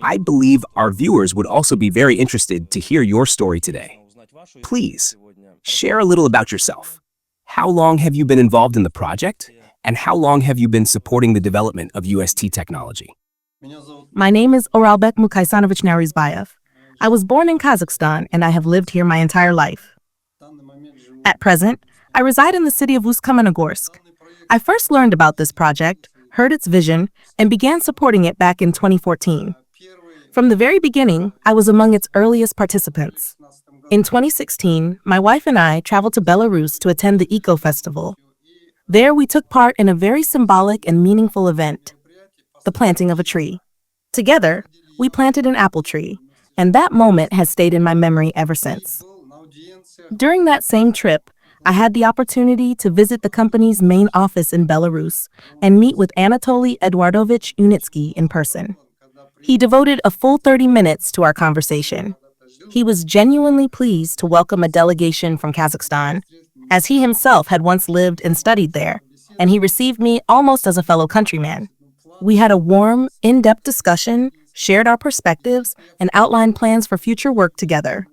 I believe our viewers would also be very interested to hear your story today. Please, share a little about yourself. How long have you been involved in the project? And how long have you been supporting the development of uST technology? My name is Oralbek Mukaisanovich Narizbayev. I was born in Kazakhstan and I have lived here my entire life. At present, I reside in the city of Uсть-Kamenogorsk. I first learned about this project, heard its vision, and began supporting it back in 2014. From the very beginning, I was among its earliest participants. In 2016, my wife and I traveled to Belarus to attend the Eco Festival. There we took part in a very symbolic and meaningful event, the planting of a tree. Together, we planted an apple tree, and that moment has stayed in my memory ever since. During that same trip, I had the opportunity to visit the company's main office in Belarus and meet with Anatoly Eduardovich Unitsky in person. He devoted a full 30 minutes to our conversation. He was genuinely pleased to welcome a delegation from Kazakhstan, as he himself had once lived and studied there, and he received me almost as a fellow countryman. We had a warm, in-depth discussion, shared our perspectives, and outlined plans for future work together.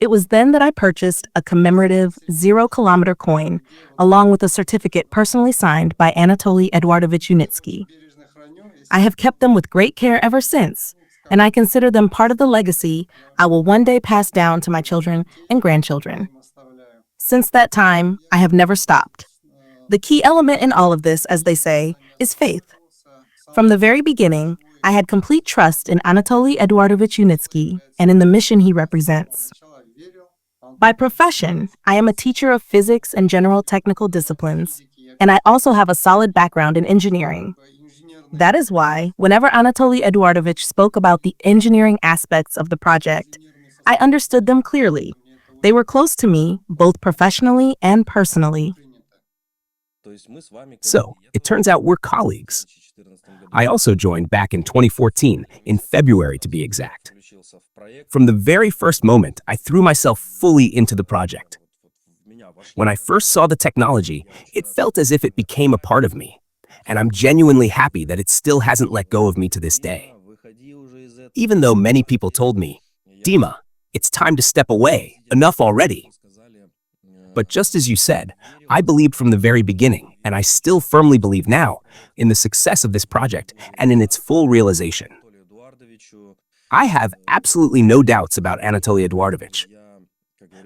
It was then that I purchased a commemorative 0-kilometer coin, along with a certificate personally signed by Anatoly Eduardovich Unitsky. I have kept them with great care ever since, and I consider them part of the legacy I will one day pass down to my children and grandchildren. Since that time, I have never stopped. The key element in all of this, as they say, is faith. From the very beginning, I had complete trust in Anatoly Eduardovich Unitsky and in the mission he represents. By profession, I am a teacher of physics and general technical disciplines, and I also have a solid background in engineering. That is why, whenever Anatoly Eduardovich spoke about the engineering aspects of the project, I understood them clearly. They were close to me, both professionally and personally. So, it turns out we're colleagues. I also joined back in 2014, in February to be exact. From the very first moment, I threw myself fully into the project. When I first saw the technology, it felt as if it became a part of me, and I'm genuinely happy that it still hasn't let go of me to this day. Even though many people told me, Dima, it's time to step away, enough already. But just as you said, I believed from the very beginning, and I still firmly believe now, in the success of this project and in its full realization. I have absolutely no doubts about Anatoly Eduardovich,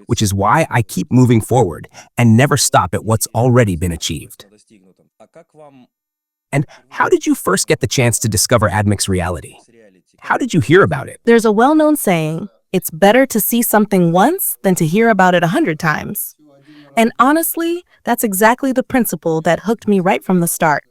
which is why I keep moving forward and never stop at what's already been achieved. And how did you first get the chance to discover Admix Reality? How did you hear about it? There's a well-known saying, it's better to see something once than to hear about it 100 times. And honestly, that's exactly the principle that hooked me right from the start.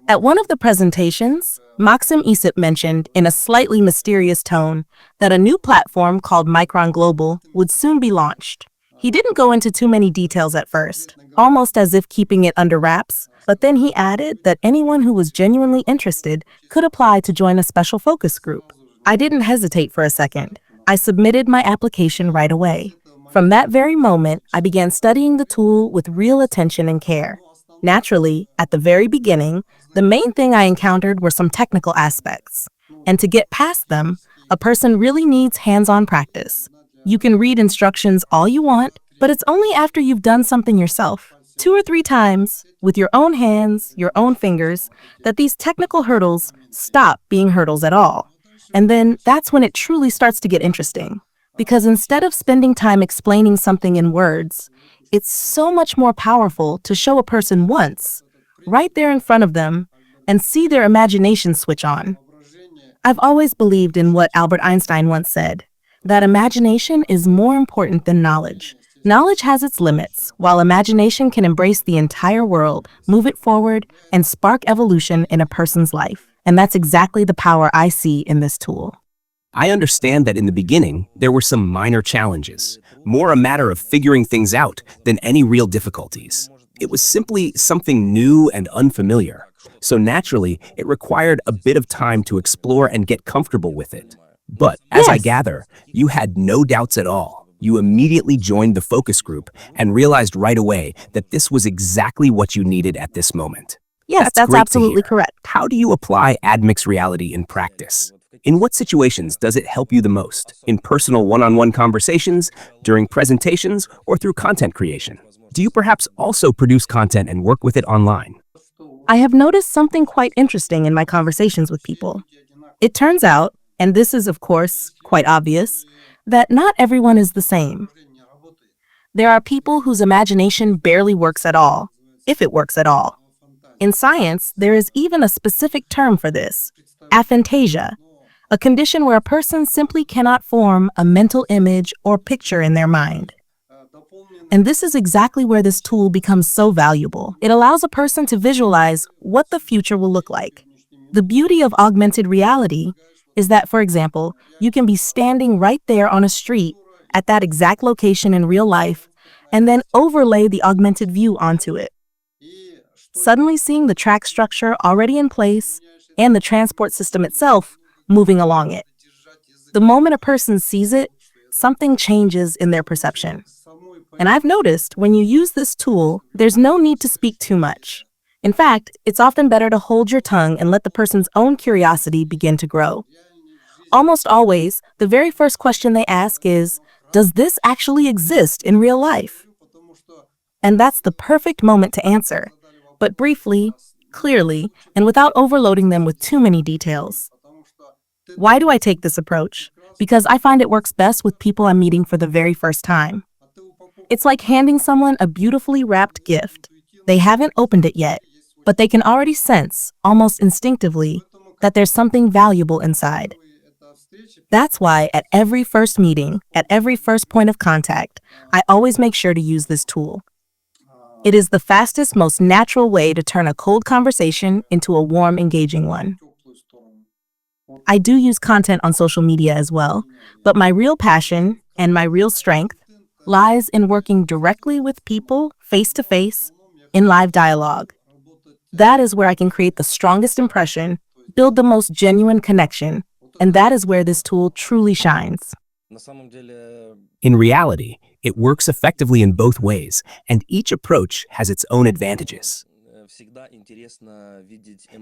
At one of the presentations, Maxim Isip mentioned, in a slightly mysterious tone, that a new platform called Micron Global would soon be launched. He didn't go into too many details at first, almost as if keeping it under wraps, but then he added that anyone who was genuinely interested could apply to join a special focus group. I didn't hesitate for a second. I submitted my application right away. From that very moment, I began studying the tool with real attention and care. Naturally, at the very beginning, the main thing I encountered were some technical aspects. And to get past them, a person really needs hands-on practice. You can read instructions all you want, but it's only after you've done something yourself, 2 or 3 times, with your own hands, your own fingers, that these technical hurdles stop being hurdles at all. And then that's when it truly starts to get interesting. Because instead of spending time explaining something in words, it's so much more powerful to show a person once, right there in front of them, and see their imagination switch on. I've always believed in what Albert Einstein once said, that imagination is more important than knowledge. Knowledge has its limits, while imagination can embrace the entire world, move it forward, and spark evolution in a person's life. And that's exactly the power I see in this tool. I understand that in the beginning, there were some minor challenges, more a matter of figuring things out than any real difficulties. It was simply something new and unfamiliar, so naturally, it required a bit of time to explore and get comfortable with it. But as I gather, you had no doubts at all. You immediately joined the focus group and realized right away that this was exactly what you needed at this moment. Yes, that's absolutely correct. How do you apply Admix Reality in practice? In what situations does it help you the most? In personal one-on-one conversations, during presentations, or through content creation? Do you perhaps also produce content and work with it online? I have noticed something quite interesting in my conversations with people. It turns out, and this is of course quite obvious, that not everyone is the same. There are people whose imagination barely works at all, if it works at all. In science, there is even a specific term for this, aphantasia, a condition where a person simply cannot form a mental image or picture in their mind. And this is exactly where this tool becomes so valuable. It allows a person to visualize what the future will look like. The beauty of augmented reality is that, for example, you can be standing right there on a street at that exact location in real life and then overlay the augmented view onto it. Suddenly seeing the track structure already in place and the transport system itself moving along it. The moment a person sees it, something changes in their perception. And I've noticed when you use this tool, there's no need to speak too much. In fact, it's often better to hold your tongue and let the person's own curiosity begin to grow. Almost always, the very first question they ask is, does this actually exist in real life? And that's the perfect moment to answer, but briefly, clearly, and without overloading them with too many details. Why do I take this approach? Because I find it works best with people I'm meeting for the very first time. It's like handing someone a beautifully wrapped gift. They haven't opened it yet, but they can already sense, almost instinctively, that there's something valuable inside. That's why at every first meeting, at every first point of contact, I always make sure to use this tool. It is the fastest, most natural way to turn a cold conversation into a warm, engaging one. I do use content on social media as well, but my real passion and my real strength lies in working directly with people, face to face, in live dialogue. That is where I can create the strongest impression, build the most genuine connection, and that is where this tool truly shines. In reality, it works effectively in both ways, and each approach has its own advantages.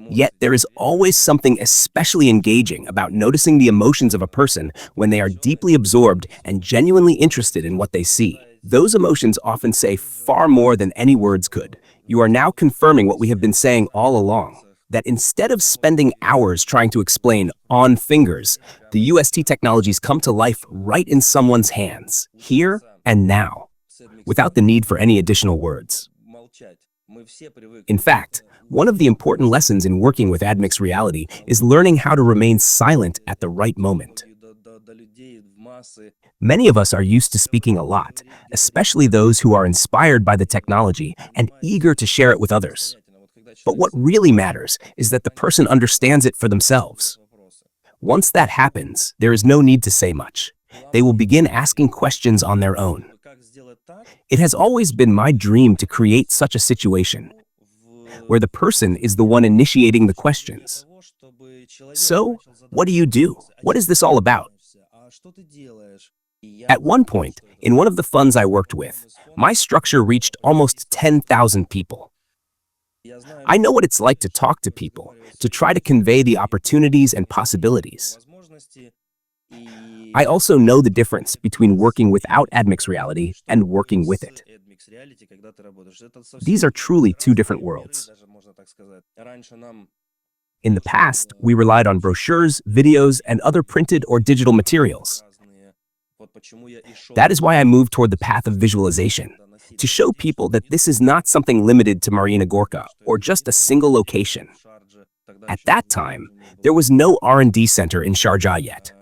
Yet there is always something especially engaging about noticing the emotions of a person when they are deeply absorbed and genuinely interested in what they see. Those emotions often say far more than any words could. You are now confirming what we have been saying all along, that instead of spending hours trying to explain on fingers, the uST technologies come to life right in someone's hands, here and now, without the need for any additional words. In fact, one of the important lessons in working with Admix Reality is learning how to remain silent at the right moment. Many of us are used to speaking a lot, especially those who are inspired by the technology and eager to share it with others. But what really matters is that the person understands it for themselves. Once that happens, there is no need to say much. They will begin asking questions on their own. It has always been my dream to create such a situation, where the person is the one initiating the questions. So, what do you do? What is this all about? At one point, in one of the funds I worked with, my structure reached almost 10,000 people. I know what it's like to talk to people, to try to convey the opportunities and possibilities. I also know the difference between working without Admix Reality and working with it. These are truly two different worlds. In the past, we relied on brochures, videos, and other printed or digital materials. That is why I moved toward the path of visualization, to show people that this is not something limited to Marina Gorka or just a single location. At that time, there was no R&D center in Sharjah yet.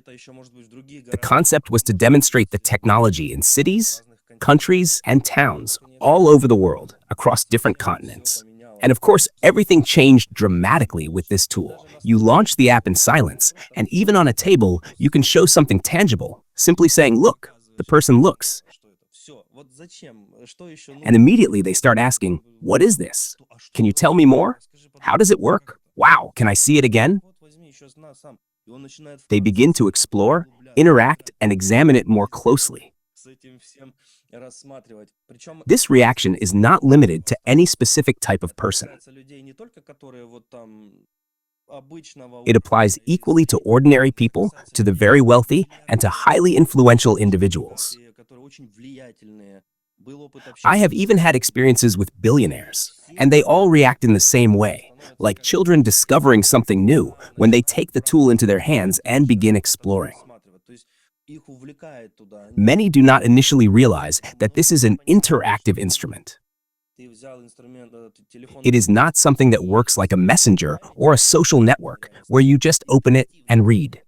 The concept was to demonstrate the technology in cities, countries, and towns all over the world, across different continents. And of course, everything changed dramatically with this tool. You launch the app in silence, and even on a table, you can show something tangible, simply saying, "Look," the person looks. And immediately they start asking, "What is this? Can you tell me more? How does it work? Wow, can I see it again?" They begin to explore, interact, and examine it more closely. This reaction is not limited to any specific type of person. It applies equally to ordinary people, to the very wealthy, and to highly influential individuals. I have even had experiences with billionaires, and they all react in the same way, like children discovering something new when they take the tool into their hands and begin exploring. Many do not initially realize that this is an interactive instrument. It is not something that works like a messenger or a social network where you just open it and read.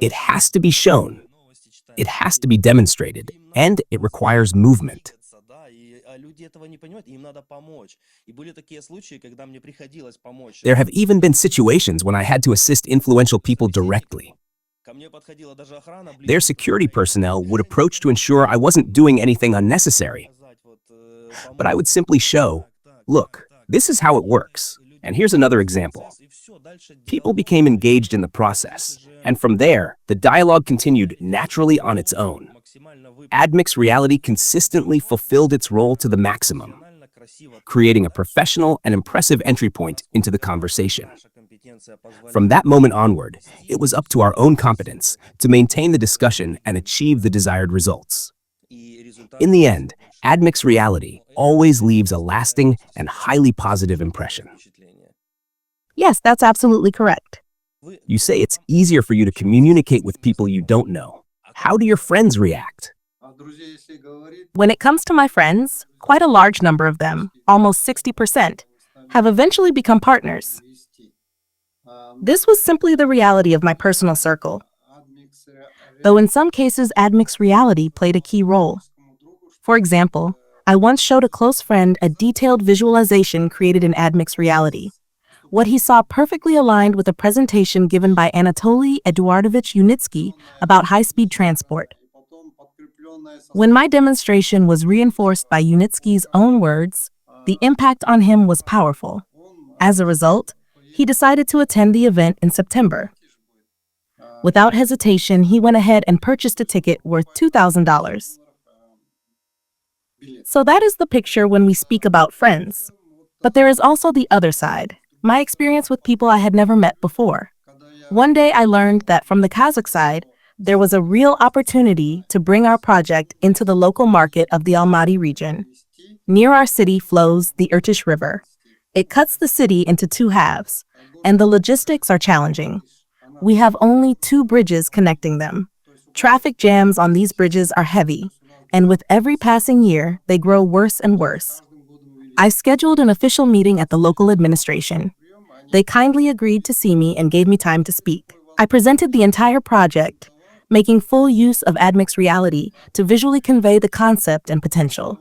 It has to be shown, it has to be demonstrated, and it requires movement. There have even been situations when I had to assist influential people directly. Their security personnel would approach to ensure I wasn't doing anything unnecessary. But I would simply show, look, this is how it works. And here's another example. People became engaged in the process, and from there, the dialogue continued naturally on its own. Admix Reality consistently fulfilled its role to the maximum, creating a professional and impressive entry point into the conversation. From that moment onward, it was up to our own competence to maintain the discussion and achieve the desired results. In the end, Admix Reality always leaves a lasting and highly positive impression. Yes, that's absolutely correct. You say it's easier for you to communicate with people you don't know. How do your friends react? When it comes to my friends, quite a large number of them, almost 60%, have eventually become partners. This was simply the reality of my personal circle, though in some cases Admix Reality played a key role. For example, I once showed a close friend a detailed visualization created in Admix Reality. What he saw perfectly aligned with a presentation given by Anatoly Eduardovich Unitsky about high-speed transport. When my demonstration was reinforced by Unitsky's own words, the impact on him was powerful. As a result, he decided to attend the event in September. Without hesitation, he went ahead and purchased a ticket worth $2,000. So that is the picture when we speak about friends. But there is also the other side, my experience with people I had never met before. One day I learned that from the Kazakh side, there was a real opportunity to bring our project into the local market of the Almaty region. Near our city flows the Irtysh River. It cuts the city into two halves, and the logistics are challenging. We have only 2 bridges connecting them. Traffic jams on these bridges are heavy, and with every passing year, they grow worse and worse. I scheduled an official meeting at the local administration. They kindly agreed to see me and gave me time to speak. I presented the entire project, making full use of Admix Reality to visually convey the concept and potential.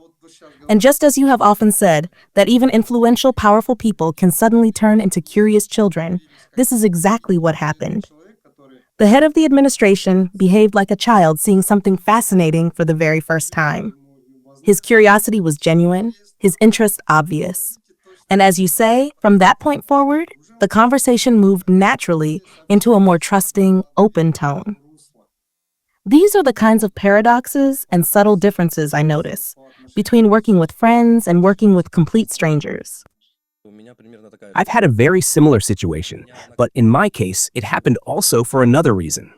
And just as you have often said, that even influential, powerful people can suddenly turn into curious children, this is exactly what happened. The head of the administration behaved like a child seeing something fascinating for the very first time. His curiosity was genuine, his interest obvious. And as you say, from that point forward, the conversation moved naturally into a more trusting, open tone. These are the kinds of paradoxes and subtle differences I notice between working with friends and working with complete strangers. I've had a very similar situation, but in my case, it happened also for another reason.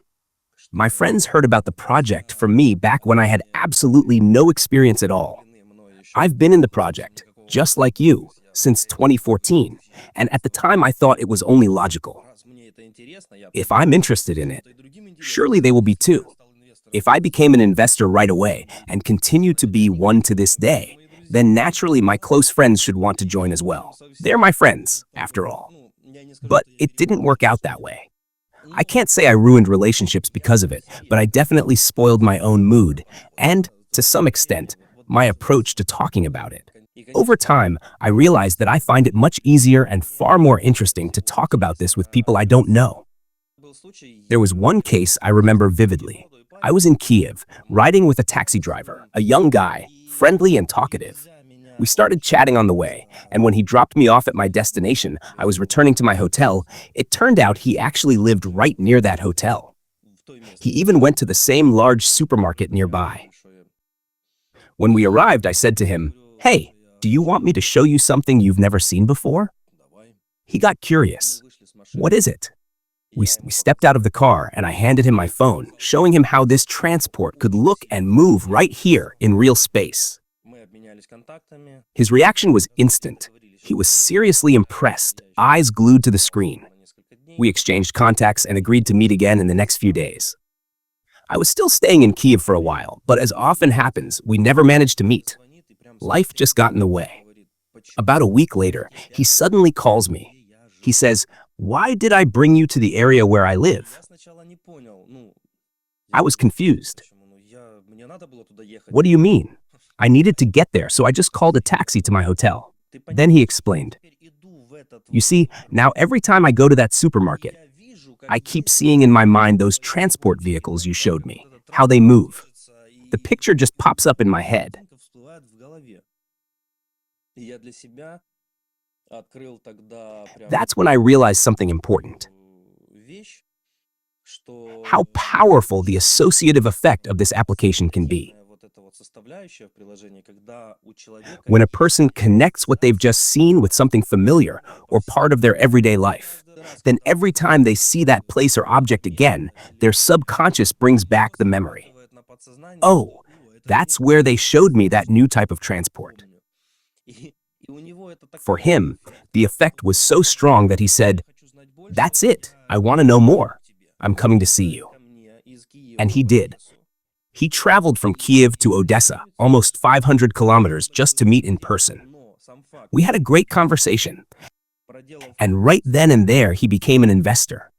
My friends heard about the project from me back when I had absolutely no experience at all. I've been in the project, just like you, since 2014, and at the time I thought it was only logical. If I'm interested in it, surely they will be too. If I became an investor right away and continue to be one to this day, then naturally my close friends should want to join as well. They're my friends, after all. But it didn't work out that way. I can't say I ruined relationships because of it, but I definitely spoiled my own mood and, to some extent, my approach to talking about it. Over time, I realized that I find it much easier and far more interesting to talk about this with people I don't know. There was one case I remember vividly. I was in Kiev, riding with a taxi driver, a young guy, friendly and talkative. We started chatting on the way, and when he dropped me off at my destination, I was returning to my hotel. It turned out he actually lived right near that hotel. He even went to the same large supermarket nearby. When we arrived, I said to him, "Hey, Do you want me to show you something you've never seen before? He got curious. What is it? We stepped out of the car and I handed him my phone, showing him how this transport could look and move right here in real space. His reaction was instant. He was seriously impressed, eyes glued to the screen. We exchanged contacts and agreed to meet again in the next few days. I was still staying in Kiev for a while, but as often happens, we never managed to meet. Life just got in the way. About a week later, he suddenly calls me. He says, "Why did I bring you to the area where I live?" I was confused. "What do you mean?" "I needed to get there, so I just called a taxi to my hotel." Then he explained, "You see, now every time I go to that supermarket, I keep seeing in my mind those transport vehicles you showed me, how they move. The picture just pops up in my head." That's when I realized something important. How powerful the associative effect of this application can be. When a person connects what they've just seen with something familiar or part of their everyday life, then every time they see that place or object again, their subconscious brings back the memory. "Oh, that's where they showed me that new type of transport." For him, the effect was so strong that he said, "That's it. I want to know more. I'm coming to see you." And he did. He traveled from Kiev to Odessa, almost 500 kilometers, just to meet in person. We had a great conversation. And right then and there, he became an investor.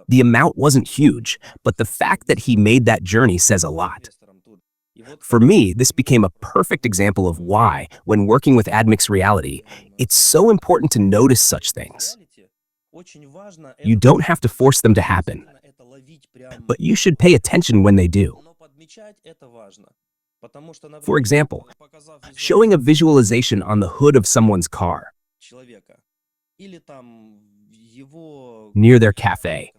The amount wasn't huge, but the fact that he made that journey says a lot. For me, this became a perfect example of why, when working with Admix Reality, it's so important to notice such things. You don't have to force them to happen, but you should pay attention when they do. For example, showing a visualization on the hood of someone's car, near their cafe,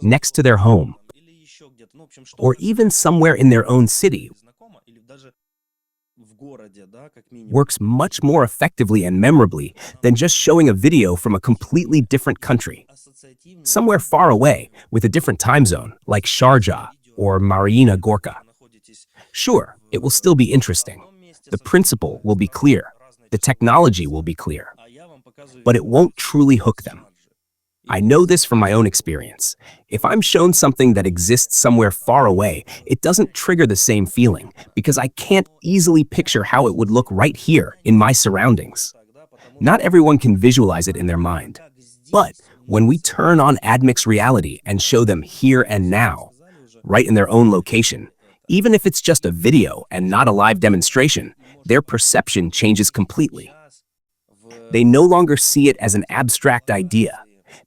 next to their home, or even somewhere in their own city, works much more effectively and memorably than just showing a video from a completely different country, somewhere far away with a different time zone, like Sharjah or Marina Gorka. Sure, it will still be interesting. The principle will be clear. The technology will be clear. But it won't truly hook them. I know this from my own experience. If I'm shown something that exists somewhere far away, it doesn't trigger the same feeling because I can't easily picture how it would look right here in my surroundings. Not everyone can visualize it in their mind. But when we turn on Admix Reality and show them here and now, right in their own location, even if it's just a video and not a live demonstration, their perception changes completely. They no longer see it as an abstract idea.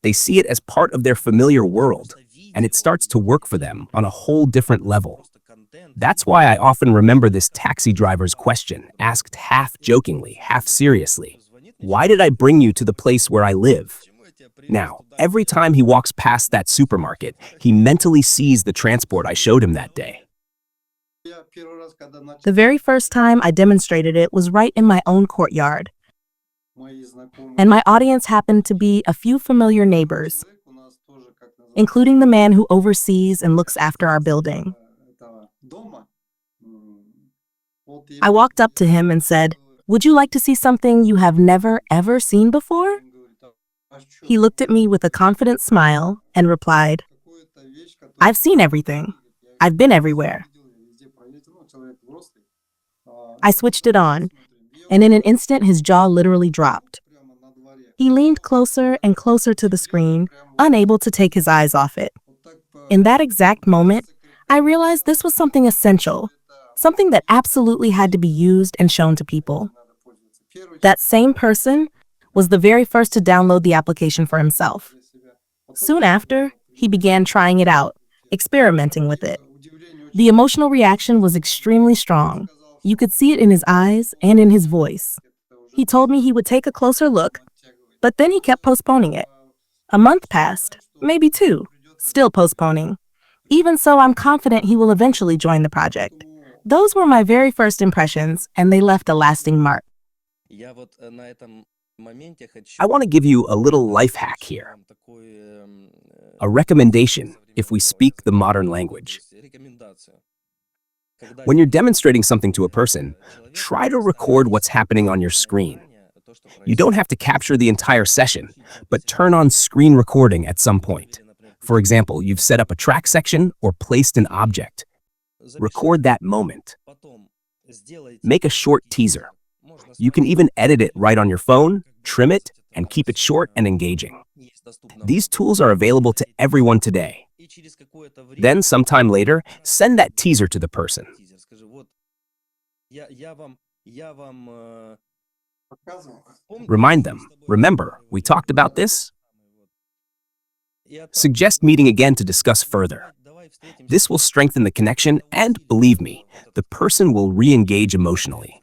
They see it as part of their familiar world, and it starts to work for them on a whole different level. That's why I often remember this taxi driver's question, asked half jokingly, half seriously. "Why did I bring you to the place where I live?" Now, every time he walks past that supermarket, he mentally sees the transport I showed him that day. The very first time I demonstrated it was right in my own courtyard. And my audience happened to be a few familiar neighbors, including the man who oversees and looks after our building. I walked up to him and said, "Would you like to see something you have never, ever seen before?" He looked at me with a confident smile and replied, "I've seen everything. I've been everywhere." I switched it on, and in an instant his jaw literally dropped. He leaned closer and closer to the screen, unable to take his eyes off it. In that exact moment, I realized this was something essential, something that absolutely had to be used and shown to people. That same person was the very first to download the application for himself. Soon after, he began trying it out, experimenting with it. The emotional reaction was extremely strong. You could see it in his eyes and in his voice. He told me he would take a closer look, but then he kept postponing it. A month passed, maybe two, still postponing. Even so, I'm confident he will eventually join the project. Those were my very first impressions, and they left a lasting mark. I want to give you a little life hack here, a recommendation if we speak the modern language. When you're demonstrating something to a person, try to record what's happening on your screen. You don't have to capture the entire session, but turn on screen recording at some point. For example, you've set up a track section or placed an object. Record that moment. Make a short teaser. You can even edit it right on your phone, trim it, and keep it short and engaging. These tools are available to everyone today. Then, sometime later, send that teaser to the person. Remind them, remember, we talked about this? Suggest meeting again to discuss further. This will strengthen the connection and, believe me, the person will re-engage emotionally.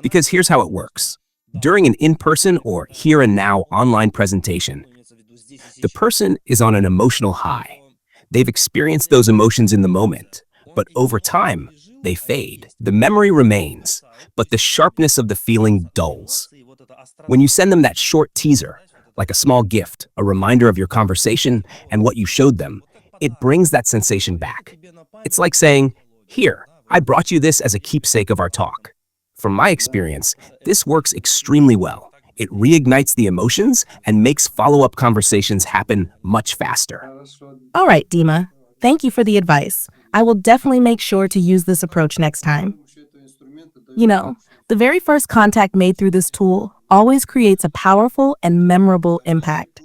Because here's how it works. During an in-person or here and now online presentation, the person is on an emotional high. They've experienced those emotions in the moment, but over time, they fade. The memory remains, but the sharpness of the feeling dulls. When you send them that short teaser, like a small gift, a reminder of your conversation and what you showed them, it brings that sensation back. It's like saying, "Here, I brought you this as a keepsake of our talk." From my experience, this works extremely well. It reignites the emotions and makes follow-up conversations happen much faster. All right, Dima. Thank you for the advice. I will definitely make sure to use this approach next time. You know, the very first contact made through this tool always creates a powerful and memorable impact.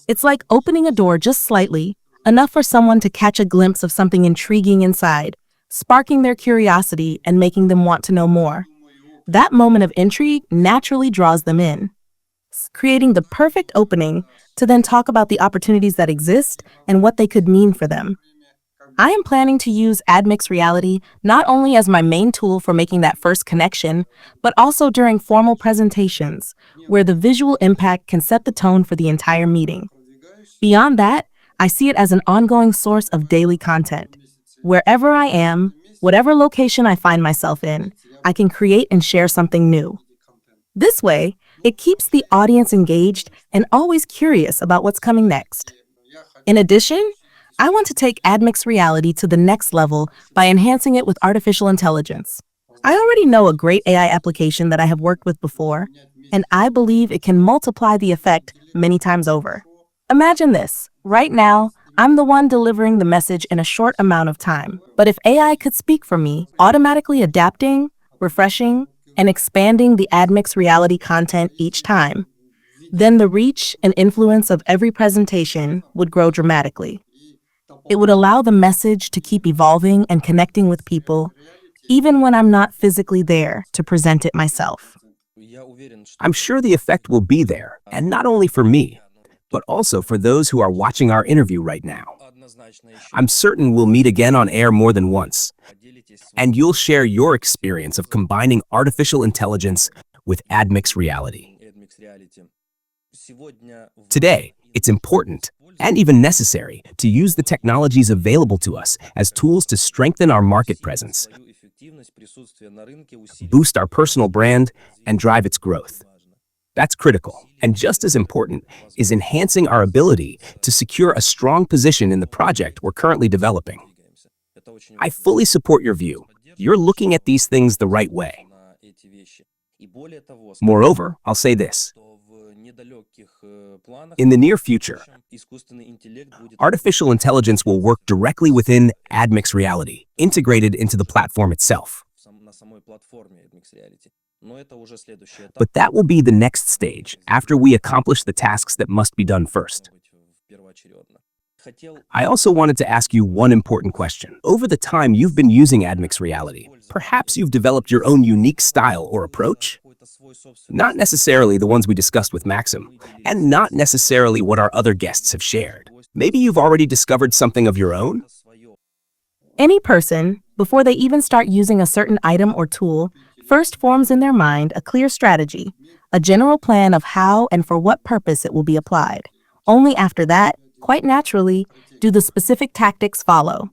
It's like opening a door just slightly, enough for someone to catch a glimpse of something intriguing inside, sparking their curiosity and making them want to know more. That moment of intrigue naturally draws them in, creating the perfect opening to then talk about the opportunities that exist and what they could mean for them. I am planning to use Admix Reality not only as my main tool for making that first connection, but also during formal presentations, where the visual impact can set the tone for the entire meeting. Beyond that, I see it as an ongoing source of daily content. Wherever I am, whatever location I find myself in, I can create and share something new. This way, it keeps the audience engaged and always curious about what's coming next. In addition, I want to take Admix Reality to the next level by enhancing it with artificial intelligence. I already know a great AI application that I have worked with before, and I believe it can multiply the effect many times over. Imagine this. Right now, I'm the one delivering the message in a short amount of time. But if AI could speak for me, automatically adapting, refreshing, and expanding the Admix Reality content each time, then the reach and influence of every presentation would grow dramatically. It would allow the message to keep evolving and connecting with people, even when I'm not physically there to present it myself. I'm sure the effect will be there, and not only for me, but also for those who are watching our interview right now. I'm certain we'll meet again on air more than once, and you'll share your experience of combining artificial intelligence with Admix Reality. Today, it's important and even necessary to use the technologies available to us as tools to strengthen our market presence, boost our personal brand, and drive its growth. That's critical, and just as important is enhancing our ability to secure a strong position in the project we're currently developing. I fully support your view. You're looking at these things the right way. Moreover, I'll say this. In the near future, artificial intelligence will work directly within Admix Reality, integrated into the platform itself. But that will be the next stage, after we accomplish the tasks that must be done first. I also wanted to ask you one important question. Over the time you've been using Admix Reality, perhaps you've developed your own unique style or approach? Not necessarily the ones we discussed with Maxim, and not necessarily what our other guests have shared. Maybe you've already discovered something of your own? Any person, before they even start using a certain item or tool, first forms in their mind a clear strategy, a general plan of how and for what purpose it will be applied. Only after that, quite naturally, do the specific tactics follow.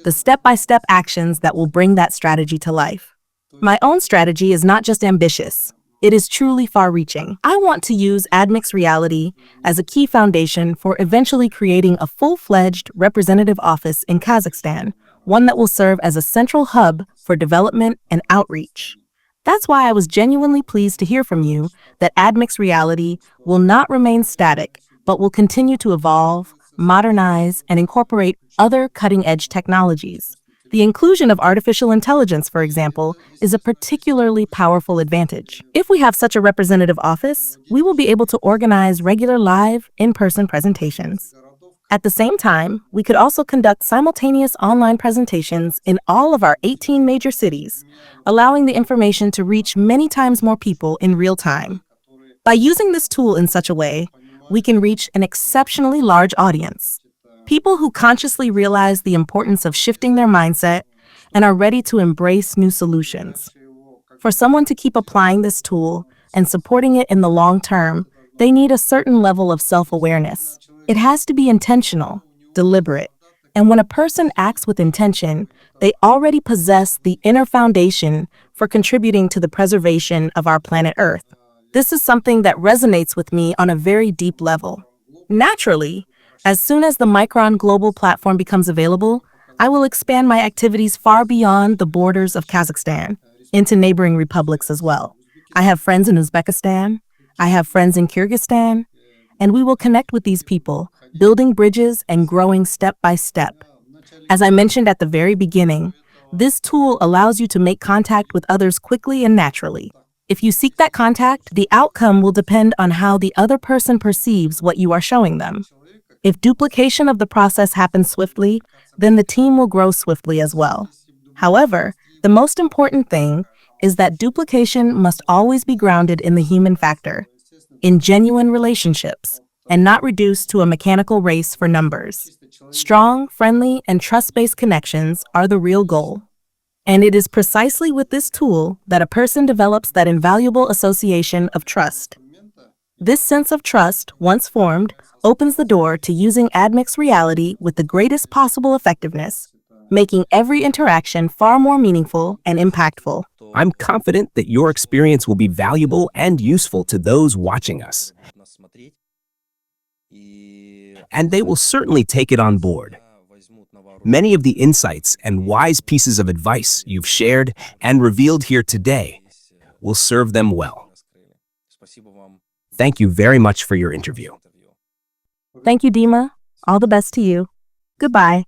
the step-by-step actions that will bring that strategy to life. My own strategy is not just ambitious, it is truly far-reaching. I want to use Admix Reality as a key foundation for eventually creating a full-fledged representative office in Kazakhstan, one that will serve as a central hub for development and outreach. That's why I was genuinely pleased to hear from you that Admix Reality will not remain static, but will continue to evolve, modernize, and incorporate other cutting-edge technologies. The inclusion of artificial intelligence, for example, is a particularly powerful advantage. If we have such a representative office, we will be able to organize regular live, in-person presentations. At the same time, we could also conduct simultaneous online presentations in all of our 18 major cities, allowing the information to reach many times more people in real time. By using this tool in such a way, we can reach an exceptionally large audience. People who consciously realize the importance of shifting their mindset and are ready to embrace new solutions. For someone to keep applying this tool and supporting it in the long term, they need a certain level of self-awareness. It has to be intentional, deliberate, and when a person acts with intention, they already possess the inner foundation for contributing to the preservation of our planet Earth. This is something that resonates with me on a very deep level. Naturally, as soon as the Micron Global platform becomes available, I will expand my activities far beyond the borders of Kazakhstan, into neighboring republics as well. I have friends in Uzbekistan, I have friends in Kyrgyzstan, and we will connect with these people, building bridges and growing step by step. As I mentioned at the very beginning, this tool allows you to make contact with others quickly and naturally. If you seek that contact, the outcome will depend on how the other person perceives what you are showing them. If duplication of the process happens swiftly, then the team will grow swiftly as well. However, the most important thing is that duplication must always be grounded in the human factor, in genuine relationships, and not reduced to a mechanical race for numbers. Strong, friendly, and trust-based connections are the real goal. And it is precisely with this tool that a person develops that invaluable association of trust. This sense of trust, once formed, opens the door to using Admix Reality with the greatest possible effectiveness, making every interaction far more meaningful and impactful. I'm confident that your experience will be valuable and useful to those watching us, and they will certainly take it on board. Many of the insights and wise pieces of advice you've shared and revealed here today will serve them well. Thank you very much for your interview. Thank you, Dima. All the best to you. Goodbye.